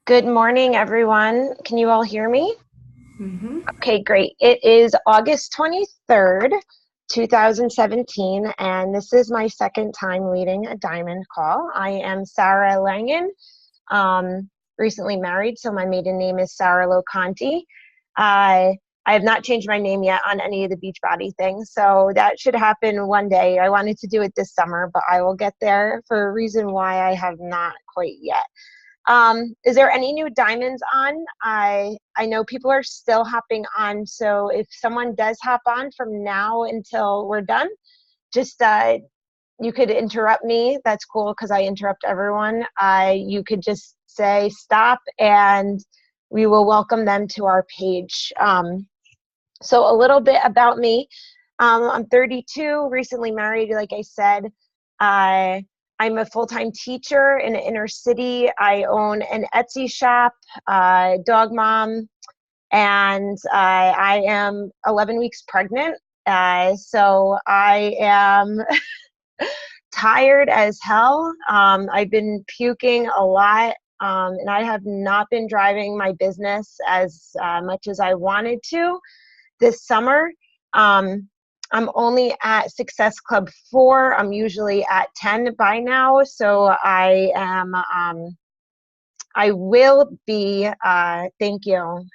Good morning, everyone. Can you all hear me? Mm-hmm. Okay, great. It is August 23rd, 2017, and this is my second time leading a Diamond Call. I am Sarah Langen, recently married, so my maiden name is Sarah Loconti. I have not changed my name yet on any of the Beachbody things, so that should happen one day. I wanted to do it this summer, but I will get there for a reason why I have not quite yet. Is there any new diamonds on? I know people are still hopping on, so if someone does hop on from now until we're done, just you could interrupt me. That's cool because I interrupt everyone. You could just say stop, and we will welcome them to our page. So a little bit about me. I'm 32, recently married, like I said. I I'm a full-time teacher in an inner city. I own an Etsy shop, dog mom, and I am 11 weeks pregnant. So I am tired as hell. I've been puking a lot, and I have not been driving my business as much as I wanted to this summer. Um, I'm only at Success Club 4. I'm usually at 10 by now. So I will be, thank you,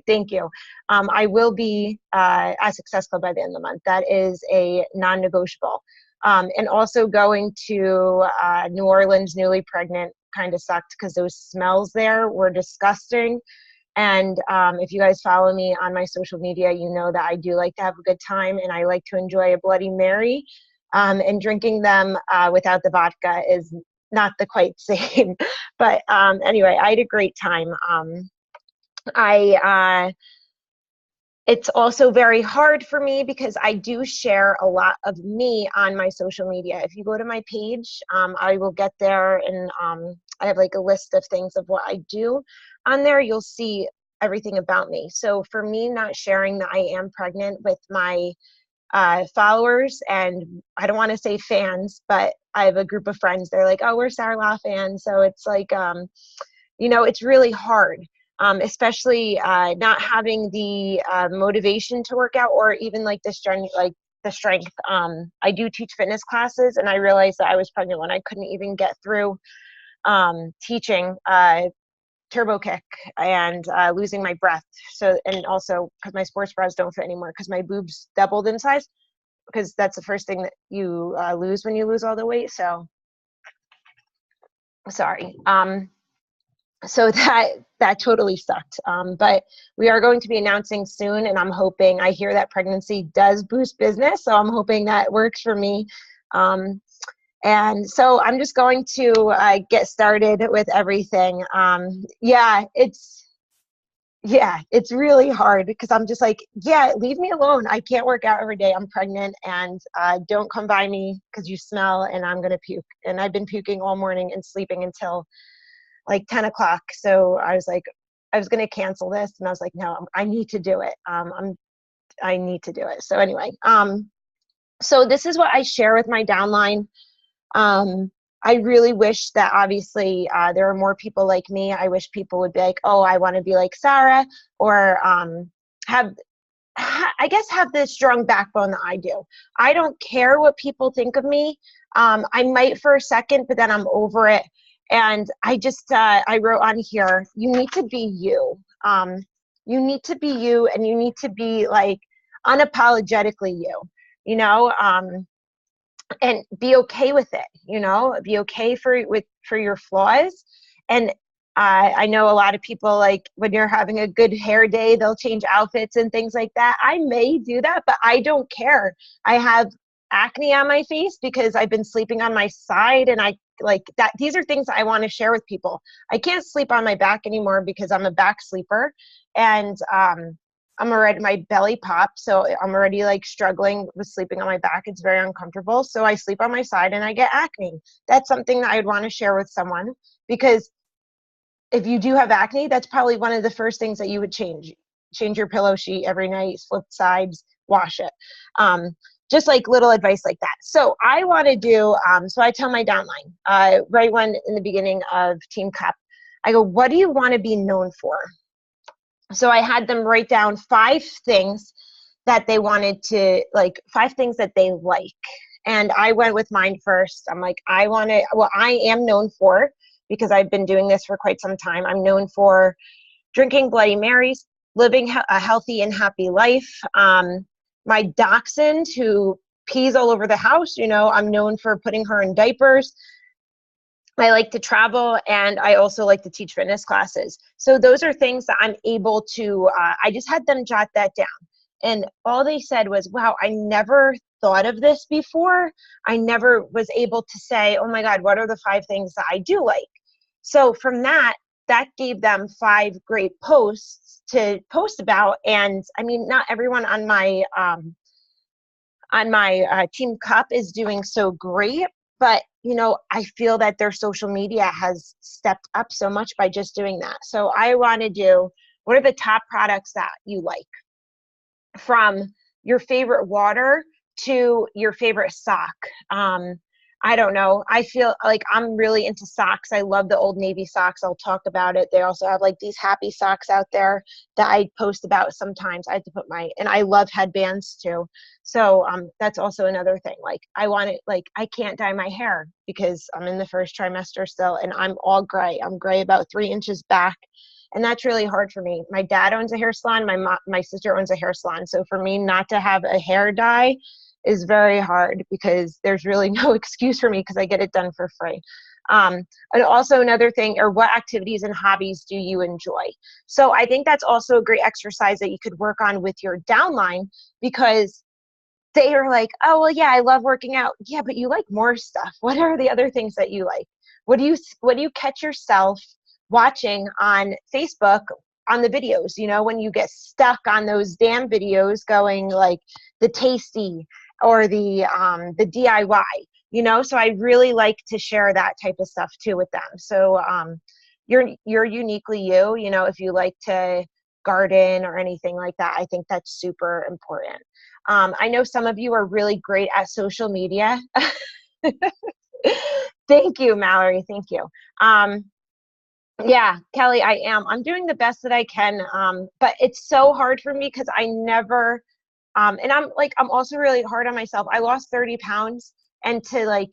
thank you. I will be at Success Club by the end of the month. That is a non-negotiable. And also going to New Orleans newly pregnant kind of sucked because those smells there were disgusting. And if you guys follow me on my social media, you know that I do like to have a good time and I like to enjoy a Bloody Mary. And drinking them without the vodka is not the quite same. But anyway, I had a great time. I It's also very hard for me because I do share a lot of me on my social media. If you go to my page, I will get there, and I have like a list of things of what I do on there. You'll see everything about me. So for me, not sharing that I am pregnant with my followers, and I don't want to say fans, but I have a group of friends. They're like, oh, we're Sarah La fans. So it's like, it's really hard, especially not having the motivation to work out, or even like the strength, I do teach fitness classes, and I realized that I was pregnant when I couldn't even get through teaching turbo kick and losing my breath. So, and also because my sports bras don't fit anymore because my boobs doubled in size, because that's the first thing that you lose when you lose all the weight. So sorry. So that totally sucked. But we are going to be announcing soon, and I'm hoping, I hear that pregnancy does boost business, so I'm hoping that works for me. And so I'm just going to get started with everything. It's really hard because I'm just like, yeah, leave me alone. I can't work out every day. I'm pregnant, and don't come by me because you smell and I'm going to puke. And I've been puking all morning and sleeping until like 10 o'clock. So I was like, I was going to cancel this, and I was like, no, I need to do it. I need to do it. So anyway, so this is what I share with my downline. I really wish that obviously there are more people like me. I wish people would be like, oh, I want to be like Sarah, or have, I guess, have this strong backbone that I do. I don't care what people think of me. I might for a second, but then I'm over it. And I just, I wrote on here, you need to be you. You need to be you, and you need to be like unapologetically you, you know, and be okay with it, be okay for your flaws. And I know a lot of people, like when you're having a good hair day, they'll change outfits and things like that. I may do that, but I don't care. I have acne on my face because I've been sleeping on my side, and I like that. These are things I want to share with people. I can't sleep on my back anymore because I'm a back sleeper, and I'm already, my belly pops, so I'm already like struggling with sleeping on my back. It's very uncomfortable. So I sleep on my side and I get acne. That's something that I'd want to share with someone, because if you do have acne, that's probably one of the first things that you would change. Change your pillow sheet every night, flip sides, wash it. Just like little advice like that. So I want to do, so I tell my downline, right when in the beginning of Team Cup, I go, what do you want to be known for? So I had them write down 5 things that they wanted to, like 5 things that they like. And I went with mine first. I'm like, I am known for, because I've been doing this for quite some time, I'm known for drinking Bloody Marys, living a healthy and happy life. My dachshund, who pees all over the house, I'm known for putting her in diapers. I like to travel, and I also like to teach fitness classes. So those are things that I'm able to, I just had them jot that down. And all they said was, wow, I never thought of this before. I never was able to say, oh my God, what are the 5 things that I do like? So from that gave them 5 great posts to post about. And I mean, not everyone on my Team Cup is doing so great, but I feel that their social media has stepped up so much by just doing that. So I want to do, what are the top products that you like? From your favorite water to your favorite sock. I don't know. I feel like I'm really into socks. I love the Old Navy socks. I'll talk about it. They also have like these happy socks out there that I post about sometimes. I have to put and I love headbands too. So that's also another thing. Like I can't dye my hair because I'm in the first trimester still, and I'm all gray. I'm gray about 3 inches back. And that's really hard for me. My dad owns a hair salon. My sister owns a hair salon. So for me not to have a hair dye is very hard, because there's really no excuse for me, because I get it done for free. And also another thing, or what activities and hobbies do you enjoy? So I think that's also a great exercise that you could work on with your downline, because they are like, oh, well, yeah, I love working out. Yeah, but you like more stuff. What are the other things that you like? What do you catch yourself watching on Facebook on the videos, when you get stuck on those damn videos going like the tasty or the DIY, so I really like to share that type of stuff too with them. So you're uniquely you, if you like to garden or anything like that, I think that's super important. I know some of you are really great at social media. Thank you, Mallory. Thank you. Yeah, Kelly, I am. I'm doing the best that I can. But it's so hard for me because I never, and I'm also really hard on myself. I lost 30 pounds, and to like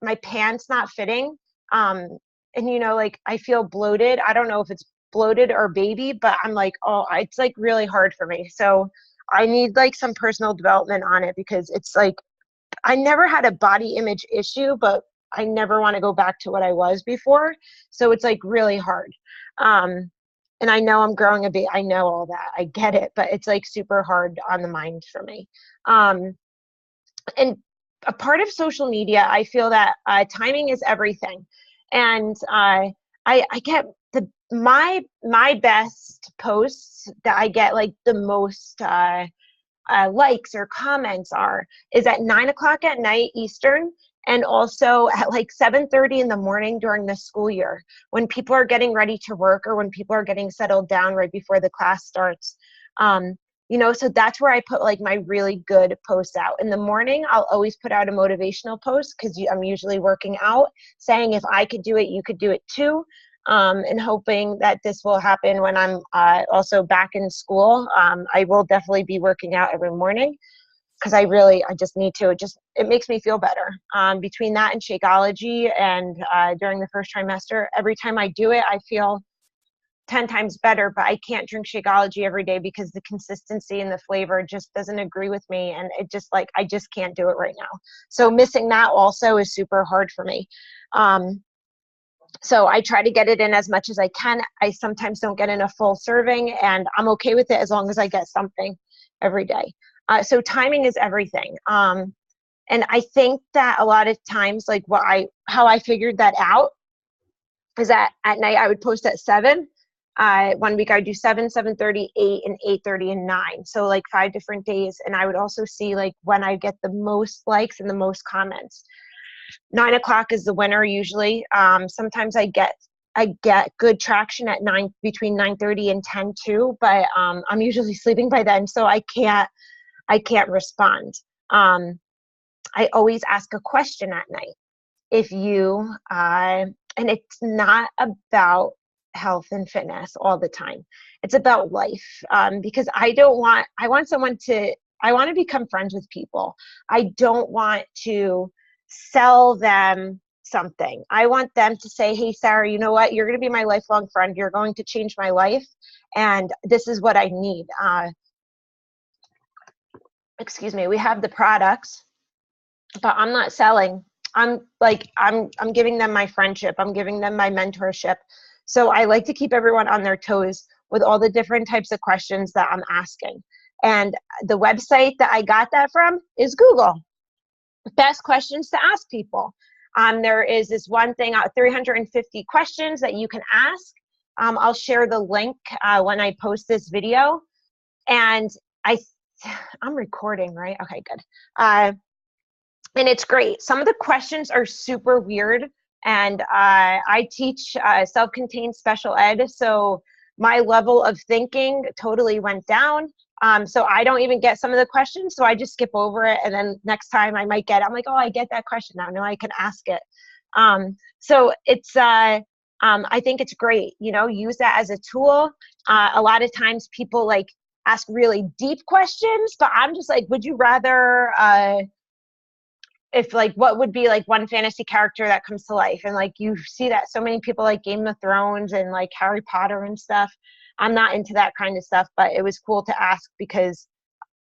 my pants not fitting. And I feel bloated. I don't know if it's bloated or baby, but I'm like, oh, it's like really hard for me. So I need like some personal development on it, because it's like, I never had a body image issue, but I never want to go back to what I was before. So it's like really hard. And I know I'm growing a bit. I know all that. I get it, but it's like super hard on the mind for me. And a part of social media, I feel that timing is everything. And I get my best posts that I get like the most likes or comments is at 9 o'clock at night Eastern, and also at like 7:30 in the morning during the school year, when people are getting ready to work or when people are getting settled down right before the class starts. So that's where I put like my really good posts out. In the morning, I'll always put out a motivational post, because I'm usually working out, saying if I could do it, you could do it too. And hoping that this will happen when I'm also back in school. I will definitely be working out every morning, because I just need to. It makes me feel better. Between that and Shakeology, and during the first trimester, every time I do it, I feel 10 times better. But I can't drink Shakeology every day because the consistency and the flavor just doesn't agree with me. And I just can't do it right now. So missing that also is super hard for me. So I try to get it in as much as I can. I sometimes don't get in a full serving, and I'm okay with it as long as I get something every day. So timing is everything. And I think that a lot of times, like how I figured that out is that at night I would post at 7. 1 week I would do 7, 7:30, 8, and 8:30 and 9. So like 5 different days. And I would also see like when I get the most likes and the most comments. 9 o'clock is the winner usually. Sometimes I get good traction at between 9:30 and 10 too, but I'm usually sleeping by then, so I can't respond. I always ask a question at night. If you and it's not about health and fitness all the time. It's about life, because I want to become friends with people. I don't want to sell them something. I want them to say, hey, Sarah, you know what? You're going to be my lifelong friend. You're going to change my life. And this is what I need. Excuse me. We have the products, but I'm not selling. I'm giving them my friendship. I'm giving them my mentorship. So I like to keep everyone on their toes with all the different types of questions that I'm asking. And the website that I got that from is Google. Best questions to ask people. There is this one thing, 350 questions that you can ask. I'll share the link when I post this video. And I'm recording, right? Okay, good. And it's great. Some of the questions are super weird. And I teach self-contained special ed. So my level of thinking totally went down. So I don't even get some of the questions. So I just skip over it. And then next time I might I'm like, oh, I get that question now. Now I can ask it. So it's, I think it's great, use that as a tool. A lot of times people like ask really deep questions, but I'm just like, would you rather, if like, what would be like one fantasy character that comes to life? And like, you see that so many people like Game of Thrones and like Harry Potter and stuff. I'm not into that kind of stuff, but it was cool to ask because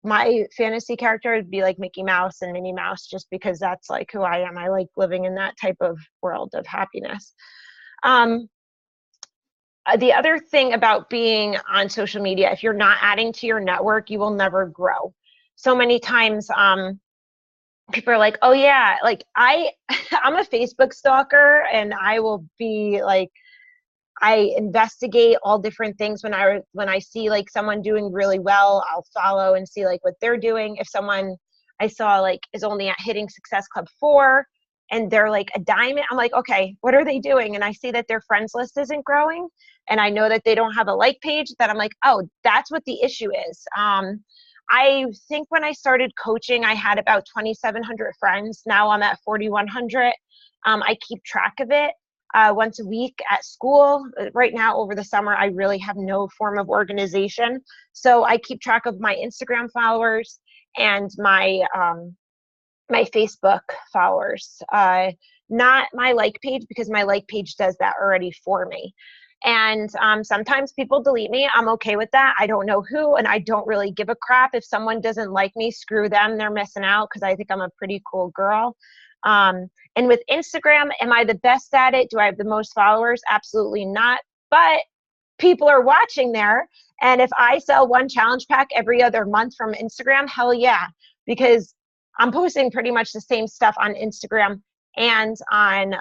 my fantasy character would be like Mickey Mouse and Minnie Mouse, just because that's like who I am. I like living in that type of world of happiness. The other thing about being on social media, if you're not adding to your network, you will never grow. So many times, people are like, oh yeah, like I'm a Facebook stalker, and I will be like, I investigate all different things. When I see like someone doing really well, I'll follow and see like what they're doing. If someone I saw like is only at Hitting Success Club 4 and they're like a diamond, I'm like, okay, what are they doing? And I see that their friends list isn't growing, and I know that they don't have a like page, that I'm like, oh, that's what the issue is. I think when I started coaching, I had about 2,700 friends. Now I'm at 4,100. I keep track of it once a week at school. Right now, over the summer, I really have no form of organization. So I keep track of my Instagram followers and my my Facebook followers. Not my like page, because my like page does that already for me. And sometimes people delete me. I'm okay with that. I don't know who, and I don't really give a crap. If someone doesn't like me, screw them. They're missing out, because I think I'm a pretty cool girl. And with Instagram, am I the best at it? Do I have the most followers? Absolutely not. But people are watching there. And if I sell one challenge pack every other month from Instagram, hell yeah, because I'm posting pretty much the same stuff on Instagram and on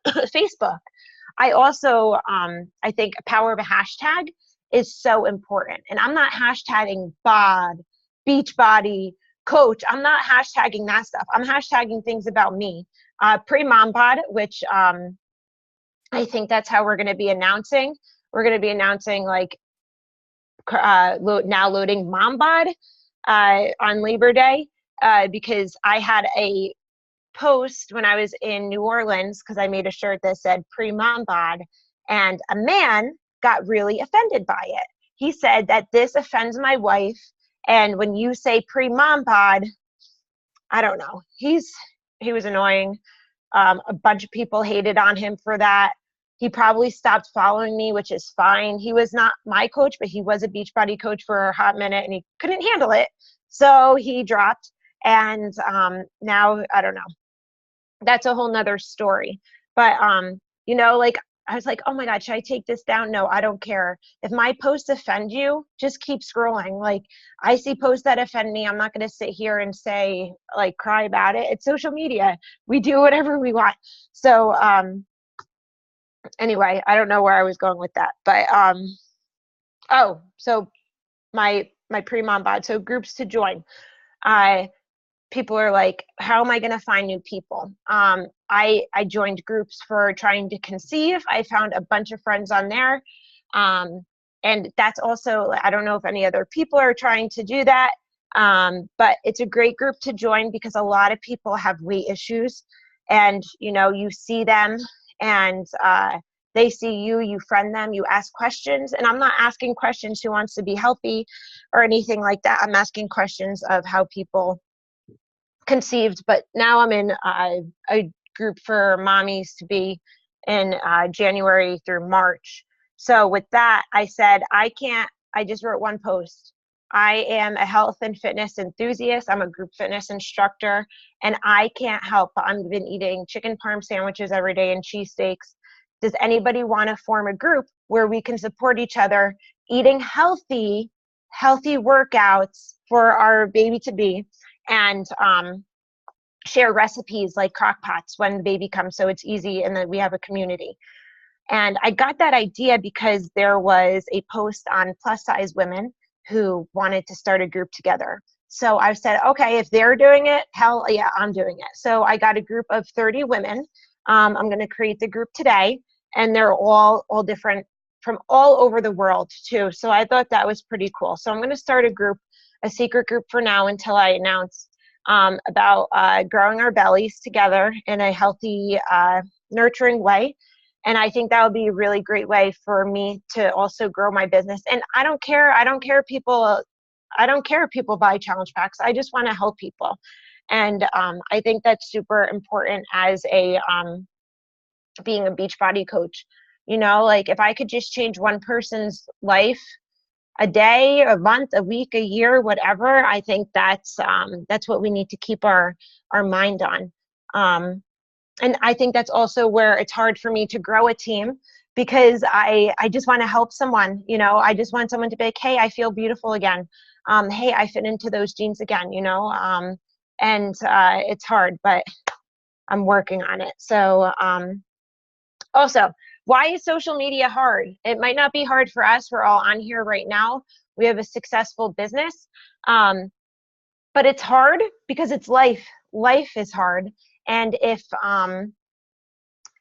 Facebook. I also, I think a power of a hashtag is so important. And I'm not hashtagging bod, Beachbody Coach. I'm not hashtagging that stuff. I'm hashtagging things about me. Pre-mom bod, which I think that's how we're going to be announcing. We're going to be announcing like now loading mom bod on Labor Day, because I had a post when I was in New Orleans, because I made a shirt that said pre-mom bod, and a man got really offended by it. He said that this offends my wife, and when you say pre-mom bod, I don't know. He was annoying. A bunch of people hated on him for that. He probably stopped following me, which is fine. He was not my coach, but he was a Beachbody coach for a hot minute, and he couldn't handle it. So he dropped. And now, I don't know. That's a whole nother story. But, like, I was like, oh my God, should I take this down? No, I don't care. If my posts offend you, just keep scrolling. Like, I see posts that offend me. I'm not going to sit here and say, like, cry about it. It's social media. We do whatever we want. So, anyway, I don't know where I was going with that. But, so my pre-mom bod, so groups to join. People are like, how am I going to find new people? I joined groups for trying to conceive. I found a bunch of friends on there. And that's also, I don't know if any other people are trying to do that. But it's a great group to join, because a lot of people have weight issues, and, you see them and they see you, you friend them, you ask questions. And I'm not asking questions who wants to be healthy or anything like that. I'm asking questions of how people conceived. But now I'm in a group for mommies to be in January through March. So with that, I said, I just wrote one post. I am a health and fitness enthusiast. I'm a group fitness instructor, and I can't help but I've been eating chicken parm sandwiches every day and cheesesteaks. Does anybody want to form a group where we can support each other eating healthy workouts for our baby to be, and share recipes like crock pots when the baby comes, so it's easy and then we have a community. And I got that idea because there was a post on plus size women who wanted to start a group together. So I said, okay, if they're doing it, hell yeah, I'm doing it. So I got a group of 30 women. I'm going to create the group today, and they're all different from all over the world too. So I thought that was pretty cool. So I'm going to start a secret group for now until I announce about growing our bellies together in a healthy, nurturing way. And I think that would be a really great way for me to also grow my business. And I don't care if people buy challenge packs. I just want to help people. And I think that's super important as being a Beachbody coach. Like if I could just change one person's life a day, a month, a week, a year, whatever, I think that's what we need to keep our mind on. And I think that's also where it's hard for me to grow a team, because I just want to help someone. I just want someone to be like, hey, I feel beautiful again. Hey, I fit into those jeans again, and it's hard, but I'm working on it. So also, why is social media hard? It might not be hard for us. We're all on here right now. We have a successful business. But it's hard because it's life. Life is hard. And if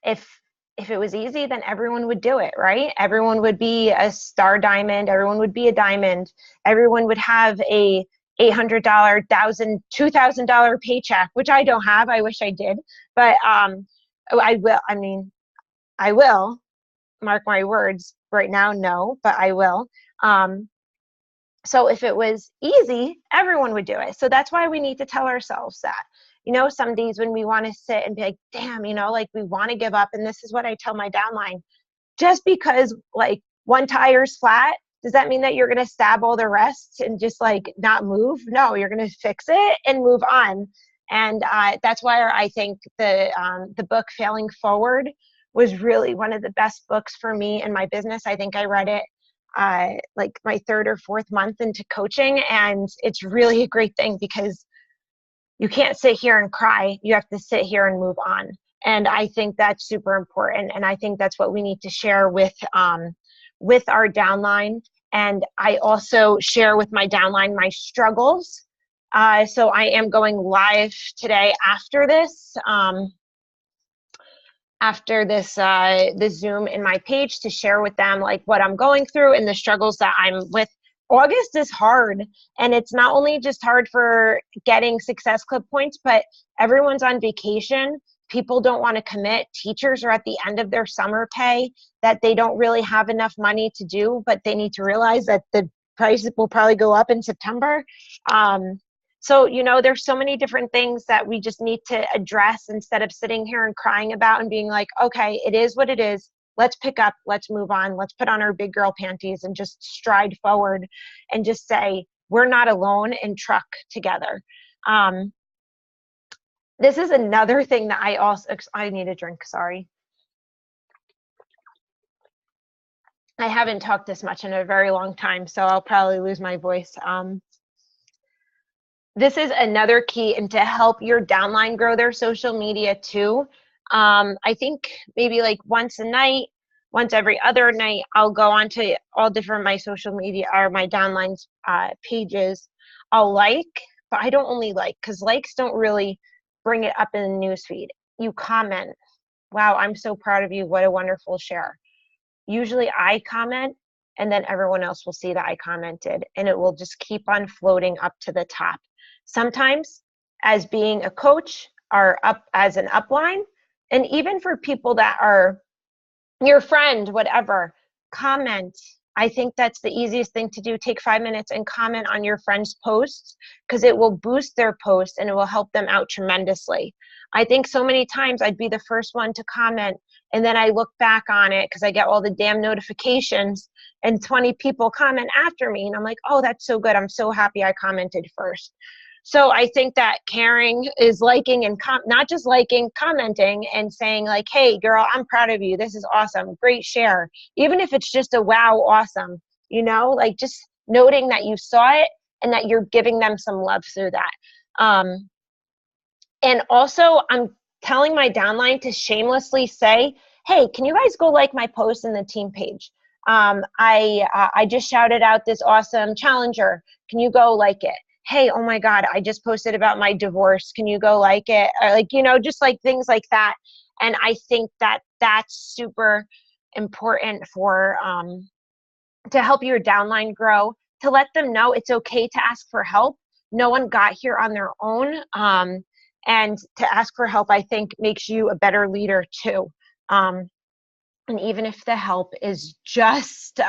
it was easy, then everyone would do it, right? Everyone would be a star diamond. Everyone would be a diamond. Everyone would have a $800, $1,000, $2,000 paycheck, which I don't have. I wish I did. But I will, mark my words. Right now, no, but I will. So if it was easy, everyone would do it. So that's why we need to tell ourselves that. Some days when we want to sit and be like, damn, like we want to give up. And this is what I tell my downline. Just because like one tire's flat, does that mean that you're going to stab all the rest and just like not move? No, you're going to fix it and move on. And that's why I think the book Failing Forward was really one of the best books for me in my business. I think I read it like my third or fourth month into coaching, and it's really a great thing because you can't sit here and cry. You have to sit here and move on. And I think that's super important. And I think that's what we need to share with our downline. And I also share with my downline my struggles. So I am going live today after this Zoom in my page to share with them like what I'm going through and the struggles that I'm with. August is hard, and it's not only just hard for getting Success Club points, but everyone's on vacation. People don't want to commit. Teachers are at the end of their summer pay that they don't really have enough money to do, but they need to realize that the price will probably go up in September. So, there's so many different things that we just need to address instead of sitting here and crying about and being like, okay, it is what it is. Let's pick up, let's move on. Let's put on our big girl panties and just stride forward and just say, we're not alone, and truck together. This is another thing that I need a drink, sorry. I haven't talked this much in a very long time, so I'll probably lose my voice. This is another key, and to help your downline grow their social media too. I think maybe like once a night, once every other night, I'll go onto all different my social media or my downline's pages. I'll like, but I don't only like, because likes don't really bring it up in the newsfeed. You comment, wow, I'm so proud of you. What a wonderful share. Usually I comment, and then everyone else will see that I commented, and it will just keep on floating up to the top. Sometimes, as being a coach or up as an upline, And even for people that are your friend, whatever, comment. I think that's the easiest thing to do. Take 5 minutes and comment on your friend's posts, because it will boost their post and it will help them out tremendously. I think so many times I'd be the first one to comment, and then I look back on it because I get all the damn notifications and 20 people comment after me. And I'm like, oh, that's so good. I'm so happy I commented first. So I think that caring is liking and not just liking, commenting and saying like, hey, girl, I'm proud of you. This is awesome. Great share. Even if it's just a wow, awesome, you know, like just noting that you saw it and that you're giving them some love through that. And also, I'm telling my downline to shamelessly say, hey, can you guys go like my post in the team page? I just shouted out this awesome challenger. Can you go like it? Hey, oh my God, I just posted about my divorce. Can you go like it? Or like, you know, just like things like that. And I think that that's super important for, to help your downline grow, to let them know it's okay to ask for help. No one got here on their own. And to ask for help, I think makes you a better leader too. And even if the help is just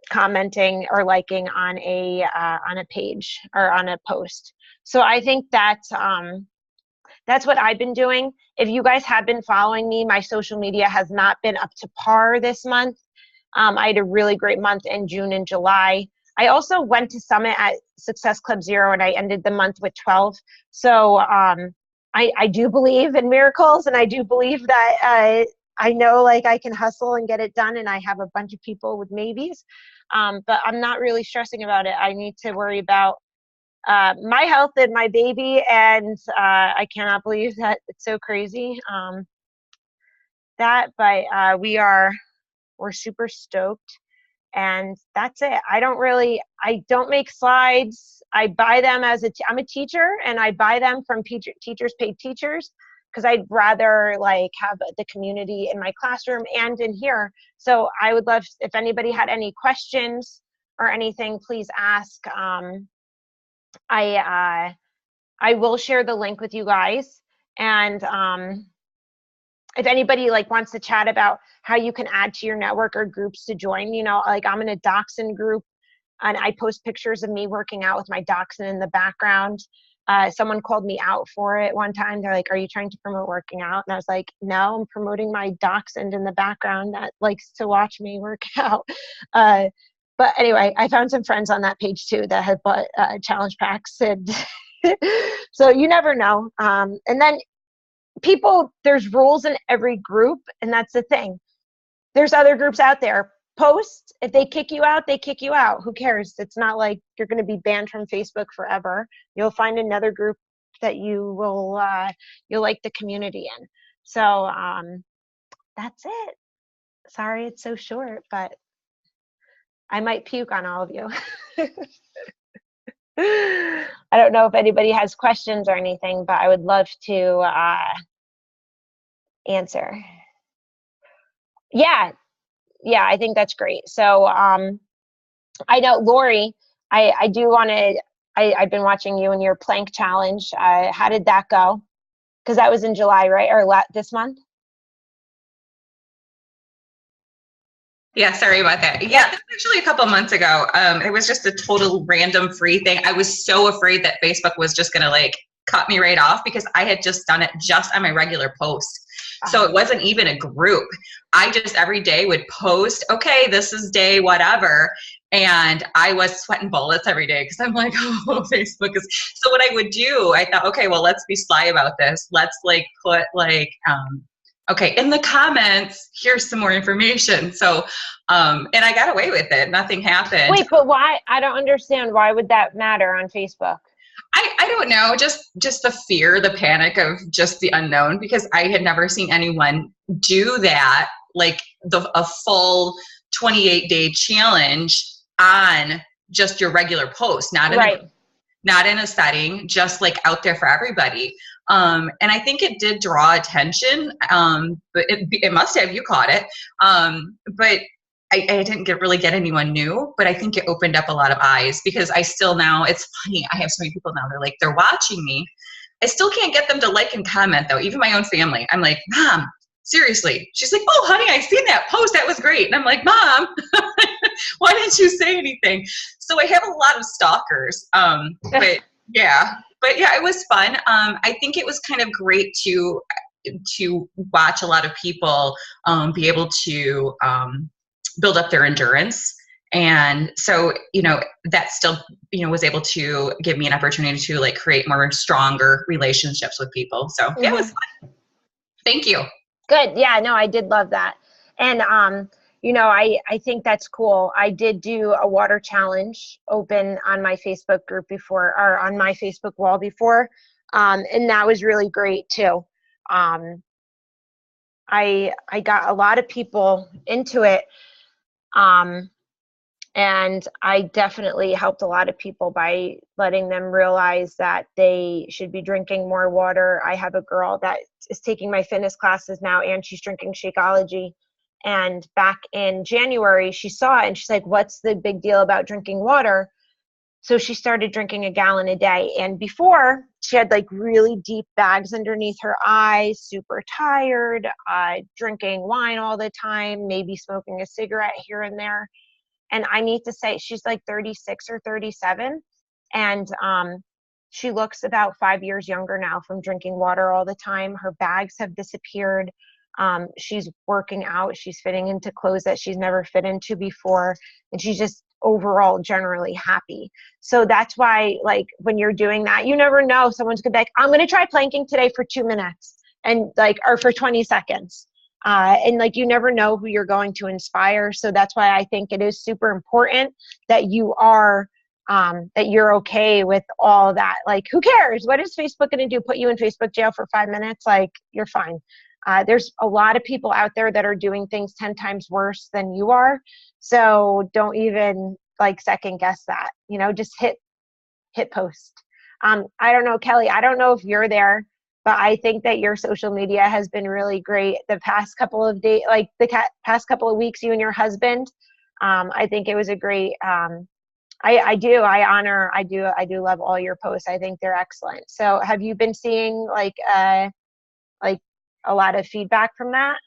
commenting or liking on a page or on a post. So I think that's what I've been doing. If you guys have been following me, my social media has not been up to par this month. I had a really great month in June and July. I also went to Summit at Success Club Zero, and I ended the month with 12. So I do believe in miracles, and I do believe that I know like I can hustle and get it done, and I have a bunch of people with maybes. But I'm not really stressing about it. I need to worry about my health and my baby, and I cannot believe that it's so crazy. But we're super stoked, and that's it. I don't make slides. I buy them I'm a teacher, and I buy them from teachers paid teachers, because I'd rather like have the community in my classroom and in here. So I would love, if anybody had any questions or anything, please ask. I will share the link with you guys. And if anybody like wants to chat about how you can add to your network or groups to join, you know, like I'm in a dachshund group, and I post pictures of me working out with my dachshund in the background. Someone called me out for it one time. They're like, are you trying to promote working out? And I was like, no, I'm promoting my dachshund in the background that likes to watch me work out. But anyway, I found some friends on that page too that had bought challenge packs. And so you never know. And then there's rules in every group. And that's the thing. There's other groups out there. Post, if they kick you out, they kick you out. Who cares? It's not like you're going to be banned from Facebook forever. You'll find another group that you'll like the community in. So that's it. Sorry it's so short, but I might puke on all of you. I don't know if anybody has questions or anything, but I would love to answer. Yeah, I think that's great. So I know, Lori, I do want to, I've been watching you and your plank challenge. How did that go? Because that was in July, right? Or this month? Yeah, sorry about that. Yeah, this was actually a couple months ago. It was just a total random free thing. I was so afraid that Facebook was just going to like cut me right off, because I had just done it just on my regular post. So it wasn't even a group. I just every day would post, okay, this is day whatever. And I was sweating bullets every day, because I'm like, oh, Facebook is. So what I would do, I thought, okay, well, let's be sly about this. Let's like put like, okay, in the comments, here's some more information. So, and I got away with it. Nothing happened. Wait, but why? I don't understand. Why would that matter on Facebook? I don't know, just the fear, the panic of just the unknown, because I had never seen anyone do that, like a full 28-day challenge on just your regular post, not in a setting, just like out there for everybody. And I think it did draw attention, but it must have, you caught it. But I didn't really get anyone new, but I think it opened up a lot of eyes, because I still now, it's funny, I have so many people now, they're watching me, I still can't get them to like and comment though. Even my own family. I'm like, Mom, seriously. She's like, oh, honey, I seen that post. That was great. And I'm like, Mom, why didn't you say anything? So I have a lot of stalkers. But yeah, it was fun. I think it was kind of great to watch a lot of people be able to build up their endurance. And so, that still, was able to give me an opportunity to like create more stronger relationships with people. So yeah, it was fun. Thank you. Good. Yeah, no, I did love that. And, I think that's cool. I did do a water challenge open on my Facebook group before, or on my Facebook wall before. And that was really great too. I got a lot of people into it. And I definitely helped a lot of people by letting them realize that they should be drinking more water. I have a girl that is taking my fitness classes now, and she's drinking Shakeology. And back in January, she saw it and she's like, what's the big deal about drinking water? So she started drinking a gallon a day. And before, she had like really deep bags underneath her eyes, super tired, drinking wine all the time, maybe smoking a cigarette here and there. And I need to say, she's like 36 or 37. And she looks about 5 years younger now from drinking water all the time. Her bags have disappeared. She's working out. She's fitting into clothes that she's never fit into before. And she's just overall generally happy. So that's why, like, when you're doing that, you never know. Someone's going to be like, I'm going to try planking today for 2 minutes and like, or for 20 seconds. And like, you never know who you're going to inspire. So that's why I think it is super important that you are, that you're okay with all that. Like, who cares? What is Facebook going to do? Put you in Facebook jail for 5 minutes? Like, you're fine. There's a lot of people out there that are doing things 10 times worse than you are. So don't even like second guess that, just hit post. I don't know, Kelly, I don't know if you're there, but I think that your social media has been really great the past couple of days, like the past couple of weeks, you and your husband. I think it was a great, I do love all your posts. I think they're excellent. So have you been seeing like a lot of feedback from that?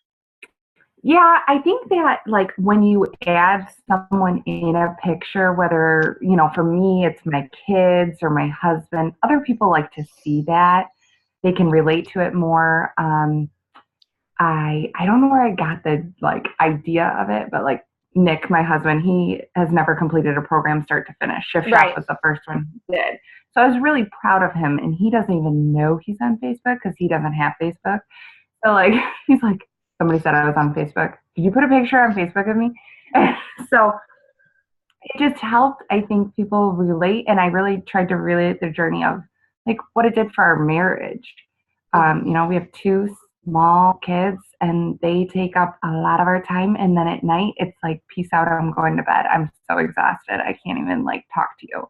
Yeah, I think that like when you add someone in a picture, whether, for me, it's my kids or my husband, other people like to see that. They can relate to it more. I don't know where I got the like idea of it, but like Nick, my husband, he has never completed a program start to finish. Shift Shop was the first one he did. So I was really proud of him, and he doesn't even know he's on Facebook because he doesn't have Facebook. So like, he's like, somebody said I was on Facebook. Did you put a picture on Facebook of me? So it just helped, I think, people relate. And I really tried to relate the journey of like what it did for our marriage. We have 2 small kids and they take up a lot of our time. And then at night, it's like, peace out, I'm going to bed. I'm so exhausted. I can't even like talk to you.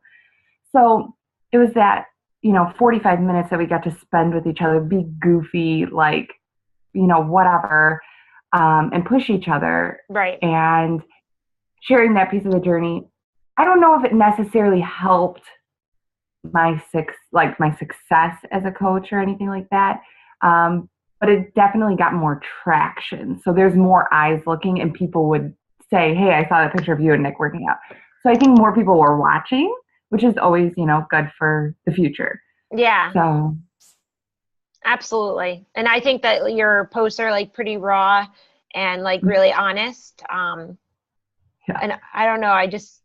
So it was that, 45 minutes that we got to spend with each other, be goofy, like, whatever, and push each other. Right. And sharing that piece of the journey. I don't know if it necessarily helped my success as a coach or anything like that. But it definitely got more traction. So there's more eyes looking and people would say, hey, I saw that picture of you and Nick working out. So I think more people were watching, which is always, good for the future. Yeah. So absolutely. And I think that your posts are like pretty raw and like really honest. Yeah. And I don't know,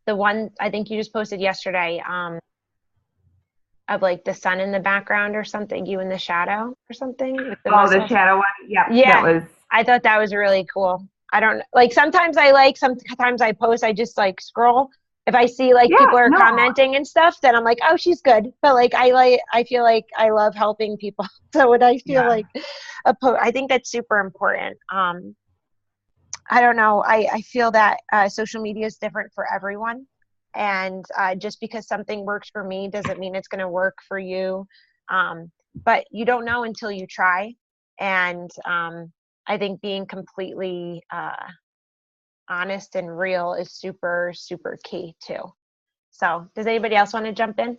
the one I think you just posted yesterday, of like the sun in the background or something, you in the shadow or something. With the shadow one. Yeah. Yeah. I thought that was really cool. I don't like, sometimes I post, I just like scroll. If I see like people are commenting and stuff, then I'm like, oh, she's good. But like, I feel like I love helping people. So when I feel like I think that's super important. I don't know. I feel that social media is different for everyone. And just because something works for me doesn't mean it's going to work for you. But you don't know until you try. And I think being completely honest and real is super, super key too. So does anybody else want to jump in?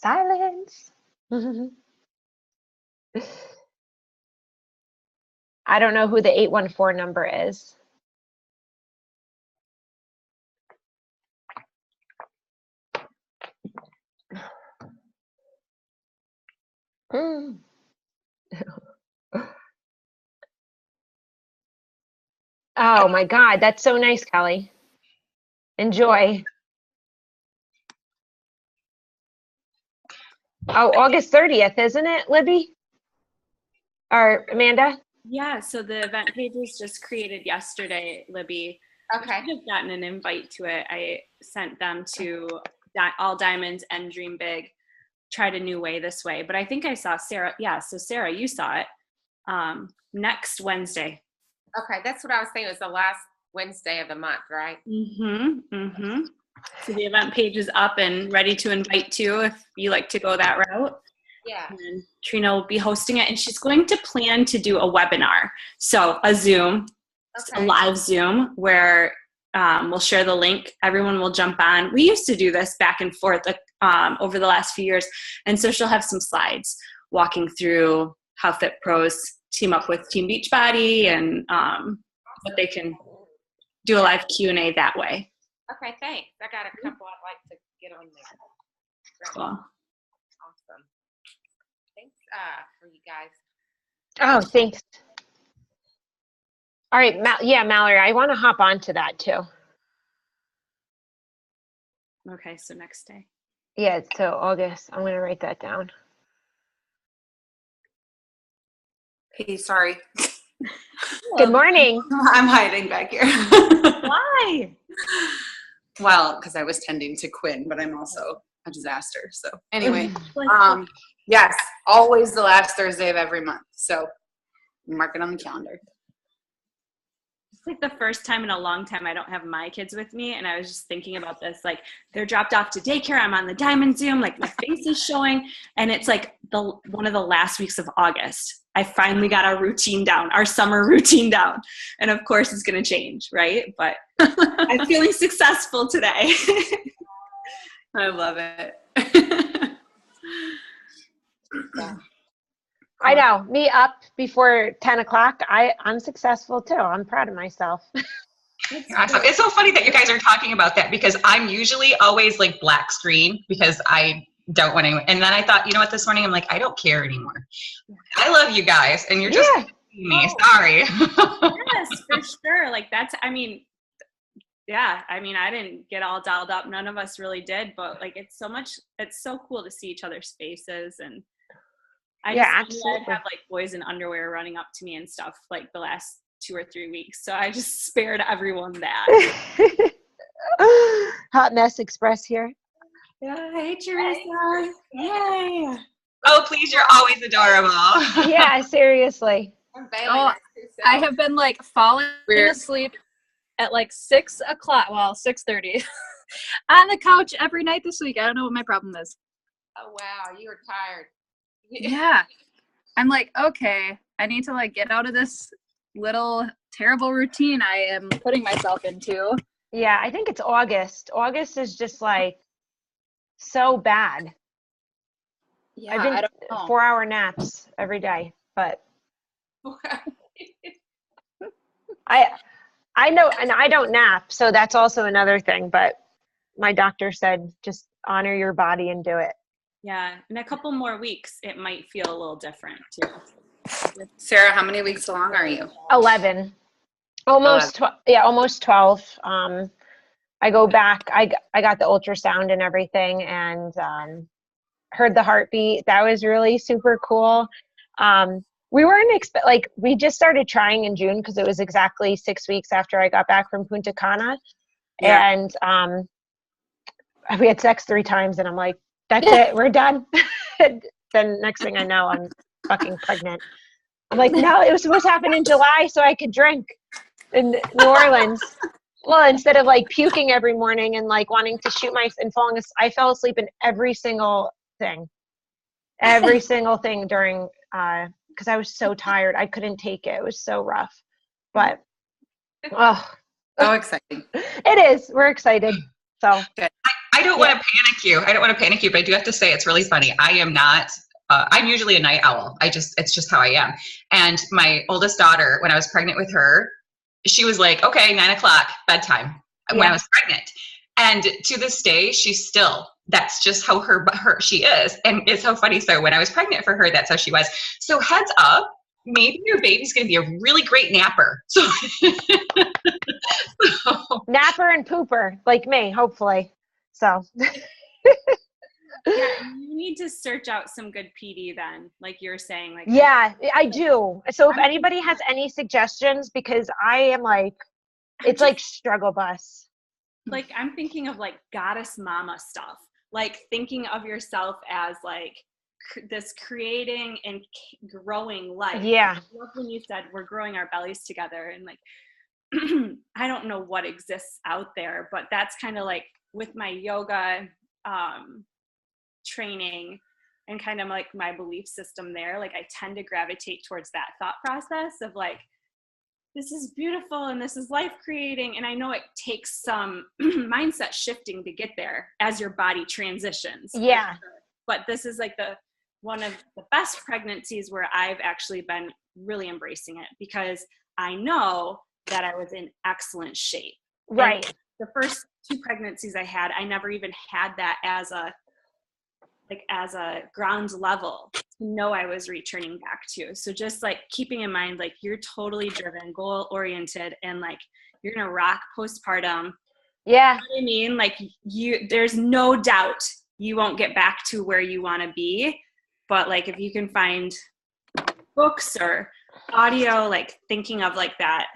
Silence. I don't know who the 814 number is. Mm. Oh my God, that's so nice, Kelly. Enjoy. Oh, August 30th, isn't it, Libby? Or Amanda? Yeah, so the event page was just created yesterday, Libby. Okay. I should have gotten an invite to it. I sent them to All Diamonds and Dream Big. Tried a new way this way, but I think I saw Sarah. Yeah, so Sarah, you saw it next Wednesday. Okay, that's what I was saying. It was the last Wednesday of the month, right? So the event page is up and ready to invite to if you like to go that route. Yeah. And Trina will be hosting it, and she's going to plan to do a webinar. So a Zoom, a live Zoom, where we'll share the link. Everyone will jump on. We used to do this back and forth over the last few years. And so she'll have some slides walking through how Fit Pros team up with Team Beachbody and what they can do a live Q&A that way. Okay, thanks. I got a couple I'd like to get on there. Great. Cool. Awesome. Thanks for you guys. Oh, thanks. All right, Mallory, I want to hop onto that too. Okay, so next day. Yeah, so August. I'm going to write that down. Hey, sorry. Good morning. I'm hiding back here. Why? Well, because I was tending to Quinn, but I'm also a disaster. So anyway, Like, yes, always the last Thursday of every month. So mark it on the calendar. it's like the first time in a long time I don't have my kids with me, and I was just thinking about this. Like, they're dropped off to daycare. I'm on the Diamond Zoom. Like, my face is showing, and it's like one of the last weeks of August. I finally got our routine down, our summer routine down, and of course it's going to change, right? But I'm feeling successful today. I love it. I know. Me up before 10 o'clock. I'm successful too. I'm proud of myself. Awesome. It's so funny that you guys are talking about that because I'm usually always like black screen because I don't want to. And then I thought, you know what, this morning I'm like, I don't care anymore. I love you guys and you're just me. Sorry. Yes, for sure. Like, that's, I mean, yeah, I mean, I didn't get all dialed up. None of us really did, but like, it's so cool to see each other's faces. And I absolutely. have like boys in underwear running up to me and stuff like the last 2 or 3 weeks. So I just spared everyone that. Hot Mess Express here. Yeah, hey, Teresa. Yay. Oh, please, you're always adorable. Yeah, seriously. I'm Bailey. Oh, I have been like falling asleep at like 6 o'clock, well, 6:30 on the couch every night this week. I don't know what my problem is. Oh, wow. You were tired. Yeah. I'm like, okay, I need to like get out of this little terrible routine I am putting myself into. Yeah, I think it's August. August is just like so bad. Yeah, I've been I don't know. 4-hour naps every day, but I know, and I don't nap, so that's also another thing, but my doctor said just honor your body and do it. Yeah, in a couple more weeks, it might feel a little different too. Sarah, how many weeks along are you? 11. Almost 12. I go back. I got the ultrasound and everything, and heard the heartbeat. That was really super cool. We weren't we just started trying in June because it was exactly 6 weeks after I got back from Punta Cana, and we had sex 3 times, and I'm like, that's it, we're done. Then next thing I know, I'm fucking pregnant. I'm like, no, it was supposed to happen in July so I could drink in New Orleans. Well, instead of like puking every morning and like wanting to shoot and falling asleep, I fell asleep in every single thing during, because I was so tired. I couldn't take it. It was so rough, but So exciting. it is. We're excited. So I don't want to panic you. I don't want to panic you, but I do have to say it's really funny. I am not, I'm usually a night owl. It's just how I am. And my oldest daughter, when I was pregnant with her, she was like, okay, 9:00 bedtime when I was pregnant. And to this day, she's still, that's just how she is. And it's so funny. So when I was pregnant for her, that's how she was. So heads up, maybe your baby's going to be a really great napper. So napper and pooper like me, hopefully. So yeah, you need to search out some good PD then, like you're saying. Like yeah, I do. So if anybody has any suggestions, because I am like, it's like struggle bus. Like I'm thinking of like goddess mama stuff, like thinking of yourself as like this creating and growing life. Yeah. I love when you said we're growing our bellies together, and like I don't know what exists out there, but that's kind of like with my yoga training and kind of like my belief system there, like I tend to gravitate towards that thought process of like, this is beautiful and this is life creating. And I know it takes some mindset shifting to get there as your body transitions. Yeah. But this is like one of the best pregnancies where I've actually been really embracing it, because I know that I was in excellent shape. Right. And the first 2 pregnancies I had, I never even had that as a ground level to know I was returning back to. So just like keeping in mind, like you're totally driven, goal oriented, and like you're going to rock postpartum. Yeah. You know what I mean? Like there's no doubt you won't get back to where you want to be. But like, if you can find books or audio, like thinking of like that,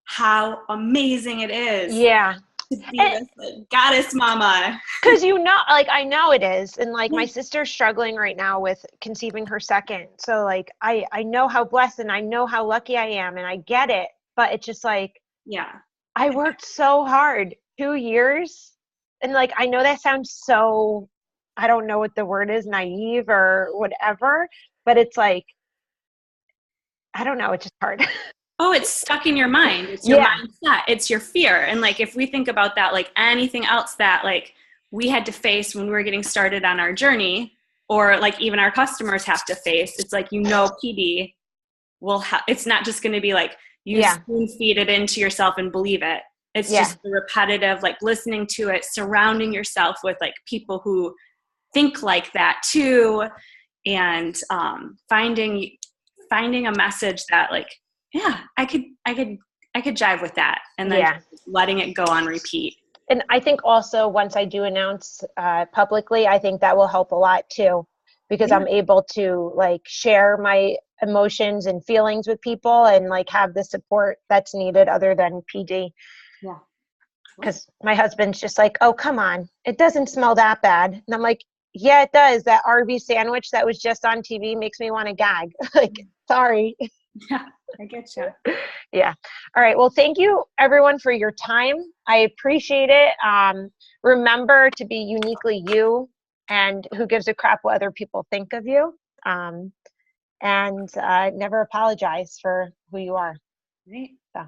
how amazing it is. Yeah. To be this goddess mama. Because like I know it is. And like my sister's struggling right now with conceiving her second. So like I know how blessed and I know how lucky I am and I get it. But it's just like, yeah, I worked so hard 2 years. And like I know that sounds so, I don't know what the word is, naive or whatever, but it's like, I don't know, it's just hard. Oh, it's stuck in your mind. It's your mindset. It's your fear. And like, if we think about that, like anything else that like we had to face when we were getting started on our journey, or like even our customers have to face, it's like, PD will it's not just going to be like you spoon feed it into yourself and believe it. It's just the repetitive, like listening to it, surrounding yourself with like people who think like that too. And finding a message that like, yeah, I could jive with that, and then just letting it go on repeat. And I think also once I do announce publicly, I think that will help a lot too, because I'm able to like share my emotions and feelings with people and like have the support that's needed other than PD. Yeah. Because my husband's just like, oh, come on, it doesn't smell that bad. And I'm like, yeah, it does. That Arby's sandwich that was just on TV makes me want to gag. Like, sorry. Yeah, I get you. Yeah. All right. Well, thank you everyone for your time. I appreciate it. Remember to be uniquely you, and who gives a crap what other people think of you. And never apologize for who you are. Right. So.